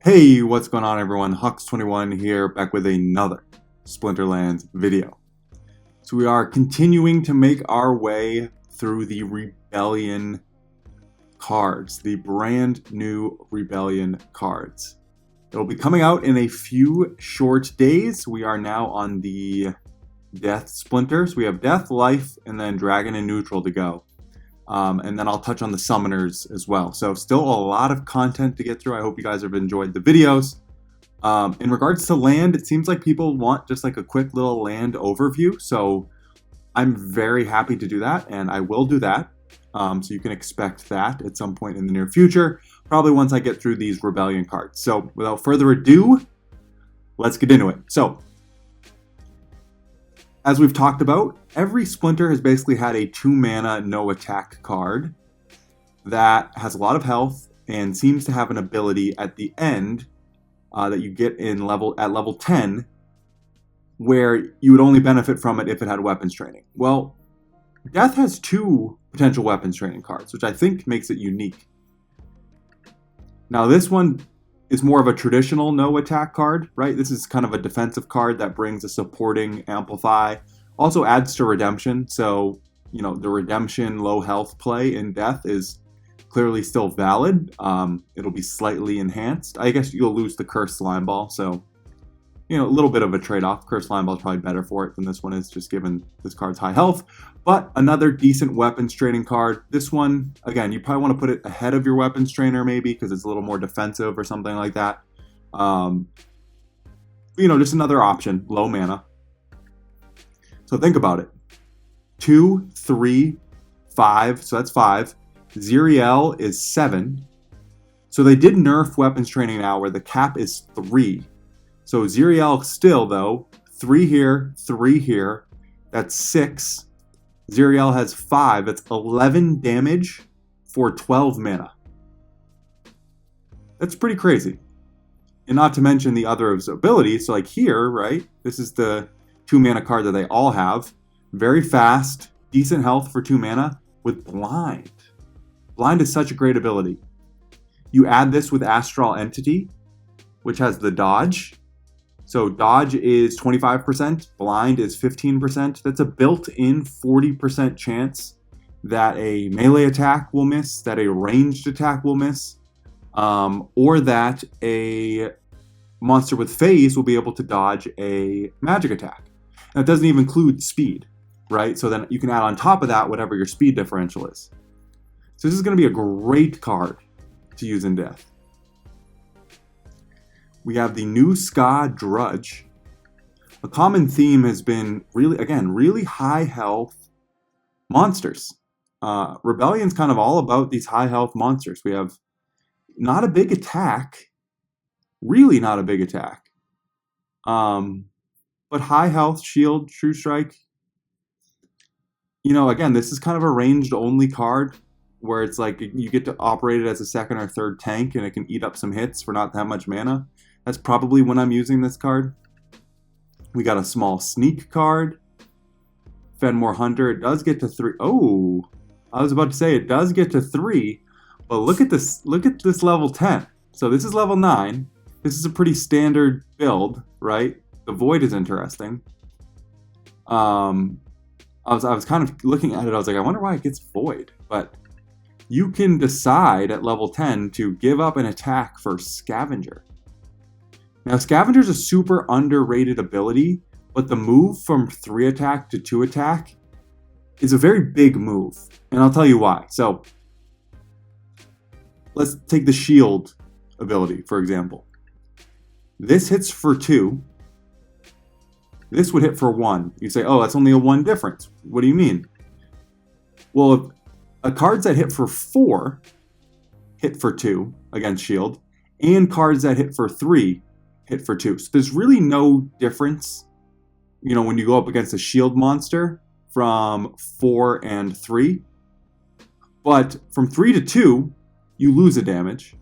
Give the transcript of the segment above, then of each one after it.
Hey, what's going on everyone? Hux21 here, back with another Splinterlands video. So we are continuing to make our way through the Rebellion cards, the brand new Rebellion cards. It'll be coming out in a few short days. We are now on the Death Splinter. So we have Death, Life, and then Dragon and Neutral to go. And then I'll touch on the summoners as well. So still a lot of content to get through. I hope you guys have enjoyed the videos. In regards to land, it seems like people want just like a quick little land overview. So I'm very happy to do that, and I will do that. So you can expect that at some point in the near future, probably once I get through these Rebellion cards. So without further ado, let's get into it. So as we've talked about, every Splinter has basically had a 2-mana no attack card that has a lot of health and seems to have an ability at the end that you get at level 10, where you would only benefit from it if it had weapons training. Well, Death has 2 potential weapons training cards, which I think makes it unique. Now this one is more of a traditional no attack card, right? This is kind of a defensive card that brings a supporting amplify. Also adds to redemption, so you know the redemption low health play in Death is clearly still valid. It'll be slightly enhanced. I guess you'll lose the Cursed Slime Ball, so you know a little bit of a trade-off. Cursed Slime Ball is probably better for it than this one is, just given this card's high health. But another decent weapons training card. This one, again, you probably want to put it ahead of your weapons trainer maybe because it's a little more defensive or something like that. You know, just another option, low mana. So think about it. 2, 3, 5, so that's 5. Ziriel is 7. So they did nerf weapons training now where the cap is 3. So Ziriel still, though, 3 here, 3 here. That's 6. Ziriel has 5. That's 11 damage for 12 mana. That's pretty crazy. And not to mention the other abilities. So like here, right? This is the 2-mana card that they all have. Very fast, decent health for 2 mana with Blind. Blind is such a great ability. You add this with Astral Entity, which has the dodge. So dodge is 25%, blind is 15%. That's a built-in 40% chance that a melee attack will miss, that a ranged attack will miss, or that a monster with phase will be able to dodge a magic attack. And it doesn't even include speed, right? So then you can add on top of that whatever your speed differential is. So this is going to be a great card to use in Death. We have the new Ska Drudge. A common theme has been really high health monsters. Rebellion's kind of all about these high health monsters. We have not a big attack, really not a big attack, but high health, shield, true strike. You know, again, this is kind of a ranged only card where it's like you get to operate it as a second or third tank and it can eat up some hits for not that much mana. That's probably when I'm using this card. We got a small sneak card. Fenmore Hunter, it does get to 3. Oh, I was about to say it does get to 3, but look at this level 10. So this is level 9. This is a pretty standard build, right? The Void is interesting. I was kind of looking at it, I was like, I wonder why it gets Void, but you can decide at level 10 to give up an attack for Scavenger. Now, Scavenger is a super underrated ability, but the move from 3 attack to 2 attack is a very big move, and I'll tell you why. So, let's take the shield ability, for example. This hits for 2. This would hit for 1. You say, oh, that's only a 1 difference. What do you mean? Well, cards that hit for 4 hit for 2 against shield, and cards that hit for 3 hit for 2. So there's really no difference, you know, when you go up against a shield monster from 4 and 3. But from 3 to 2, you lose a damage.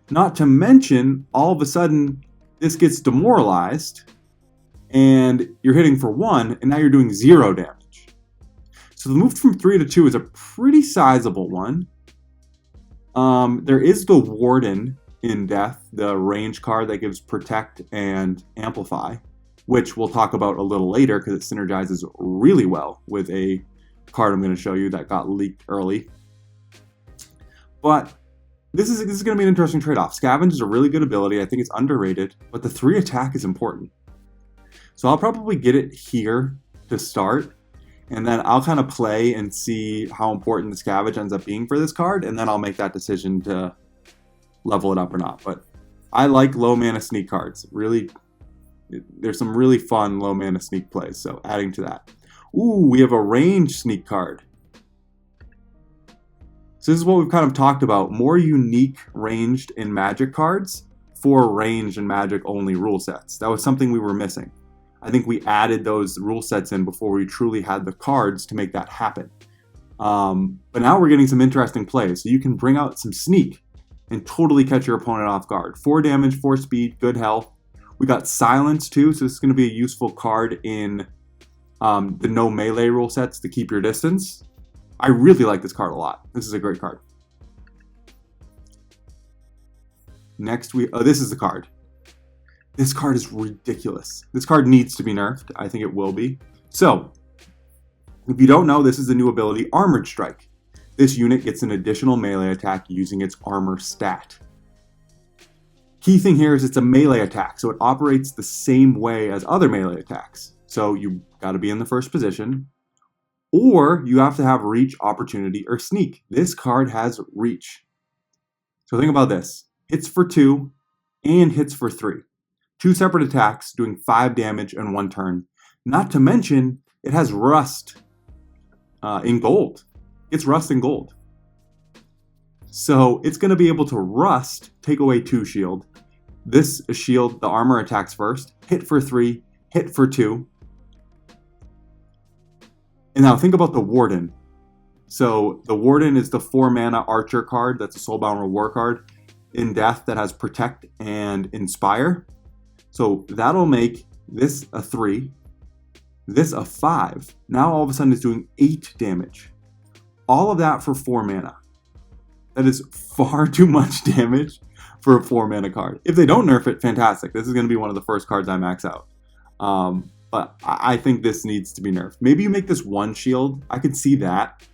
Not to mention, all of a sudden, this gets demoralized, and you're hitting for 1, and now you're doing 0 damage. So the move from 3 to 2 is a pretty sizable one. There is the Warden, in Death, the range card that gives Protect and Amplify, which we'll talk about a little later because it synergizes really well with a card I'm going to show you that got leaked early. But this is going to be an interesting trade-off. Scavenge is a really good ability. I think it's underrated, but the 3 attack is important. So I'll probably get it here to start, and then I'll kind of play and see how important the Scavenge ends up being for this card, and then I'll make that decision to level it up or not. But I like low mana sneak cards. Really, there's some really fun low mana sneak plays, so adding to that. Ooh, we have a range sneak card. So this is what we've kind of talked about. More unique ranged and magic cards for ranged and magic only rule sets. That was something we were missing. I think we added those rule sets in before we truly had the cards to make that happen. But now we're getting some interesting plays. So you can bring out some sneak and totally catch your opponent off guard. 4 damage, 4 speed, good health. We got silence too, so this is going to be a useful card in the no melee rule sets to keep your distance. I really like this card a lot. This is a great card. Next, this is the card. This card is ridiculous. This card needs to be nerfed. I think it will be. So, if you don't know, this is the new ability, Armored Strike. This unit gets an additional melee attack using its armor stat. Key thing here is it's a melee attack, so it operates the same way as other melee attacks. So you got to be in the first position, or you have to have reach, opportunity, or sneak. This card has reach. So think about this. Hits for 2 and hits for 3. 2 separate attacks doing 5 damage in 1 turn. Not to mention, it has rust in gold. It's rust in gold. So it's going to be able to rust, take away 2 shield. This shield, the armor attacks first, hit for 3, hit for 2. And now think about the Warden. So the Warden is the 4 mana archer card. That's a Soulbound War card in Death that has Protect and Inspire. So that'll make this a 3, this a 5. Now all of a sudden it's doing 8 damage. All of that for 4 mana. That is far too much damage for a 4 mana card. If they don't nerf it, fantastic. This is going to be one of the first cards I max out. But I think this needs to be nerfed. Maybe you make this 1 shield. I could see that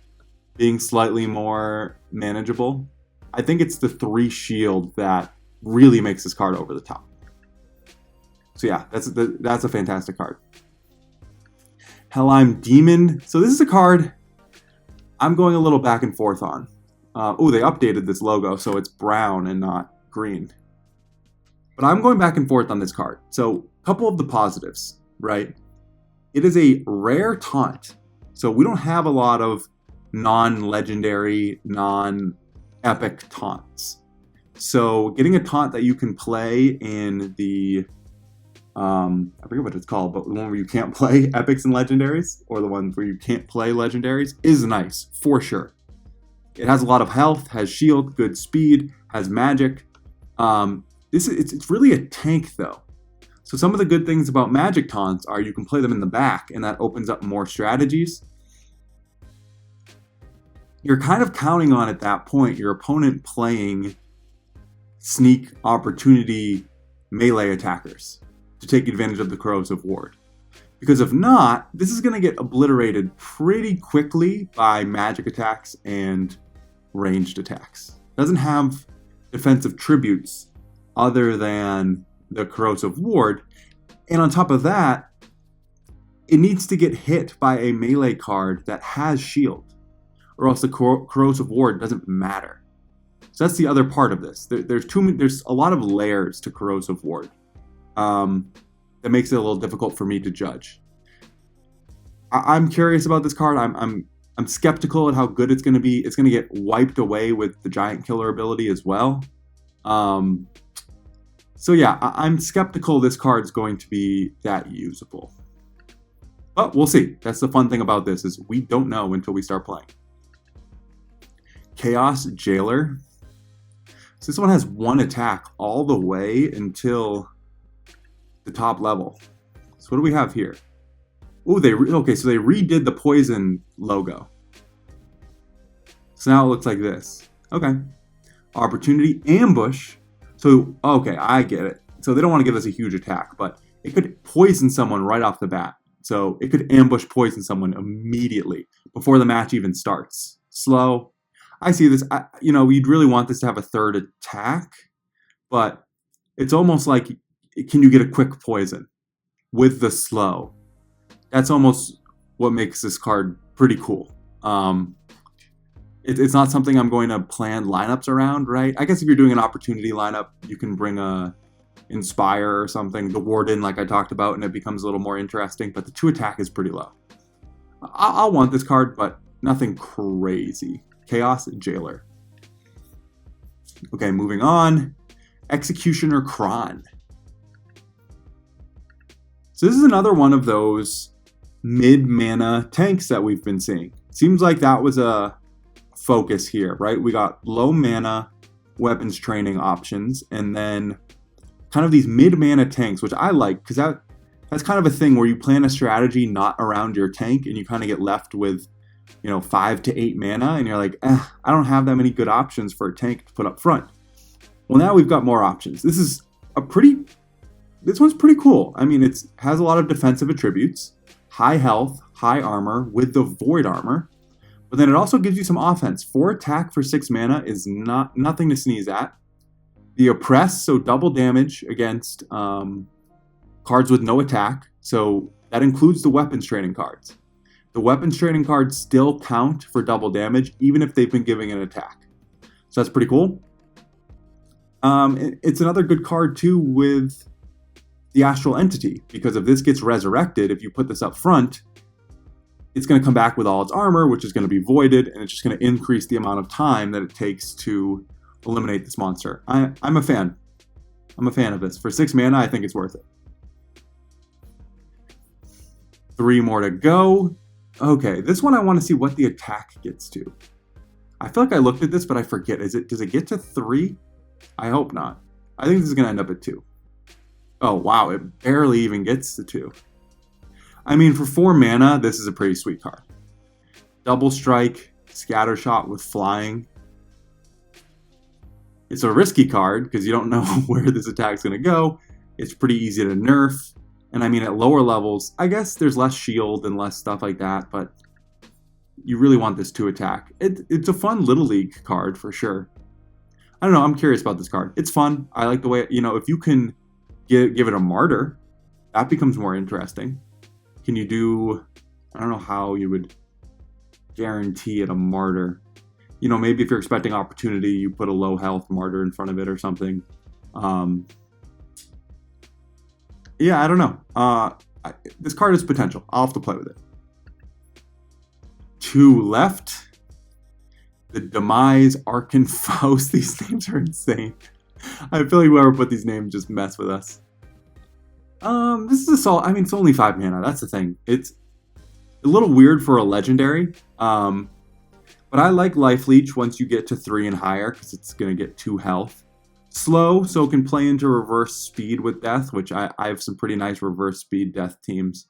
being slightly more manageable. I think it's the 3 shield that really makes this card over the top. So yeah, that's a fantastic card. Helheim Demon. So this is a card I'm going a little back and forth on. They updated this logo, so it's brown and not green. But I'm going back and forth on this card. So a couple of the positives, right? It is a rare taunt. So we don't have a lot of non-legendary, non-epic taunts. So getting a taunt that you can play in the, I forget what it's called, but the one where you can't play epics and legendaries, or the one where you can't play legendaries, is nice, for sure. It has a lot of health, has shield, good speed, has magic. It's really a tank, though. So some of the good things about magic taunts are you can play them in the back, and that opens up more strategies. You're kind of counting on, at that point, your opponent playing sneak, opportunity, melee attackers to take advantage of the corrosive ward. Because if not, this is going to get obliterated pretty quickly by magic attacks and ranged attacks. It doesn't have defensive tributes other than the corrosive ward. And on top of that, it needs to get hit by a melee card that has shield, or else the corrosive ward doesn't matter. So that's the other part of this. There's a lot of layers to corrosive ward that makes it a little difficult for me to judge. I'm curious about this card. I'm skeptical at how good it's going to be. It's going to get wiped away with the Giant Killer ability as well. So yeah, I'm skeptical this card's going to be that usable. But we'll see. That's the fun thing about this, is we don't know until we start playing. Chaos Jailer. So this one has 1 attack all the way until the top level. So what do we have here? Oh, so they redid the poison logo. So now it looks like this. Okay. Opportunity, ambush. So, okay, I get it. So they don't want to give us a huge attack, but it could poison someone right off the bat. So it could ambush poison someone immediately before the match even starts. Slow. I see this. You'd really want this to have a third attack, but it's almost like, can you get a quick poison with the slow? That's almost what makes this card pretty cool. It's not something I'm going to plan lineups around, right? I guess if you're doing an opportunity lineup, you can bring a Inspire or something, the Warden like I talked about, and it becomes a little more interesting, but the 2 attack is pretty low. I'll want this card, but nothing crazy. Chaos Jailer. Okay, moving on. Executioner Kron. So this is another one of those mid-mana tanks that we've been seeing. Seems like that was a focus here, right? We got low mana weapons training options, and then kind of these mid-mana tanks, which I like, because that's kind of a thing where you plan a strategy not around your tank, and you kind of get left with, 5 to 8 mana, and you're like, I don't have that many good options for a tank to put up front. Well, now we've got more options. This one's pretty cool. I mean, it has a lot of defensive attributes, high health, high armor with the void armor, but then it also gives you some offense. 4 attack for 6 mana is nothing to sneeze at. The Oppress, so double damage against cards with no attack. So that includes the weapons training cards. The weapons training cards still count for double damage, even if they've been giving an attack. So that's pretty cool. It's another good card too with the Astral Entity, because if this gets resurrected, if you put this up front, it's going to come back with all its armor, which is going to be voided, and it's just going to increase the amount of time that it takes to eliminate this monster. I'm a fan. I'm a fan of this. For 6 mana, I think it's worth it. 3 more to go. Okay, this one I want to see what the attack gets to. I feel like I looked at this, but I forget. Does it get to 3? I hope not. I think this is going to end up at 2. Oh, wow, it barely even gets to 2. I mean, for 4 mana, this is a pretty sweet card. Double strike, scatter shot with flying. It's a risky card because you don't know where this attack's going to go. It's pretty easy to nerf. And I mean, at lower levels, I guess there's less shield and less stuff like that, but you really want this to attack. It's a fun Little League card for sure. I don't know, I'm curious about this card. It's fun. I like the way, if you can give it a martyr, that becomes more interesting. Can you do, I don't know how you would guarantee it a martyr. Maybe if you're expecting opportunity, you put a low health martyr in front of it or something. Yeah, I don't know. This card has potential. I'll have to play with it. 2 left. The Demise Arkanphos. These names are insane. I feel like whoever put these names just mess with us. This is a solid. I mean, it's only 5 mana. That's the thing. It's a little weird for a legendary. But I like Life Leech once you get to 3 and higher, because it's going to get 2 health. Slow, so it can play into reverse speed with Death, which I have some pretty nice reverse speed Death teams.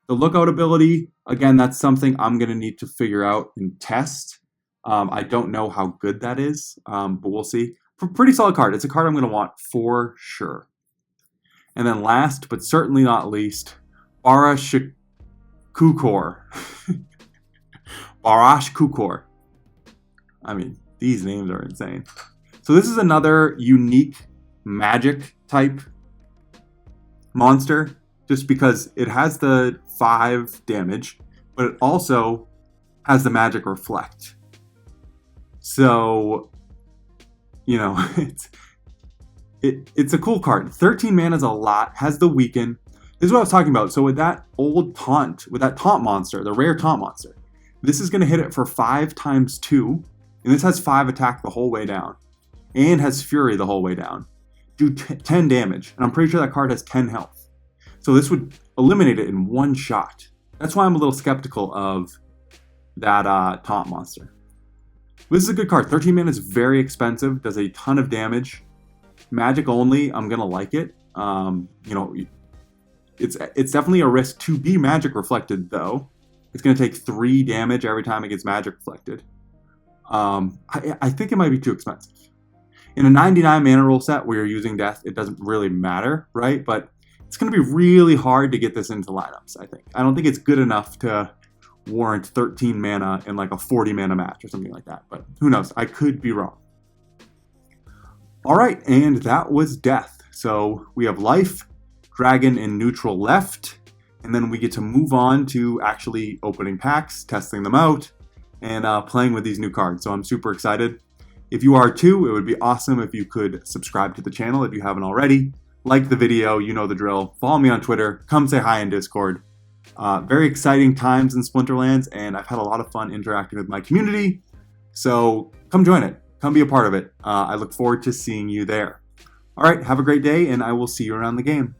The Lookout ability, again, that's something I'm going to need to figure out and test. I don't know how good that is, but we'll see. Pretty solid card. It's a card I'm going to want for sure. And then last, but certainly not least, Barash Kukor. Barash Kukor. I mean, these names are insane. So this is another unique magic type monster, just because it has the 5 damage, but it also has the magic reflect. So, it's a cool card. 13 mana is a lot, has the weaken. This is what I was talking about. So with that taunt monster, the rare taunt monster, this is going to hit it for 5 times 2. And this has 5 attack the whole way down. And has Fury the whole way down. Do 10 damage. And I'm pretty sure that card has 10 health. So this would eliminate it in one shot. That's why I'm a little skeptical of that taunt monster. This is a good card. 13 mana is very expensive. Does a ton of damage. Magic only, I'm going to like it. It's definitely a risk to be magic reflected, though. It's going to take 3 damage every time it gets magic reflected. I think it might be too expensive. In a 99 mana rule set where you're using Death, it doesn't really matter, right? But it's going to be really hard to get this into lineups, I think. I don't think it's good enough to warrant 13 mana in like a 40 mana match or something like that. But who knows? I could be wrong. All right, and that was Death. So we have Life, Dragon, and Neutral left. And then we get to move on to actually opening packs, testing them out, and playing with these new cards. So I'm super excited. If you are too, it would be awesome if you could subscribe to the channel if you haven't already. Like the video, you know the drill. Follow me on Twitter. Come say hi in Discord. Very exciting times in Splinterlands, and I've had a lot of fun interacting with my community. So come join it. Come be a part of it. I look forward to seeing you there. All right, have a great day, and I will see you around the game.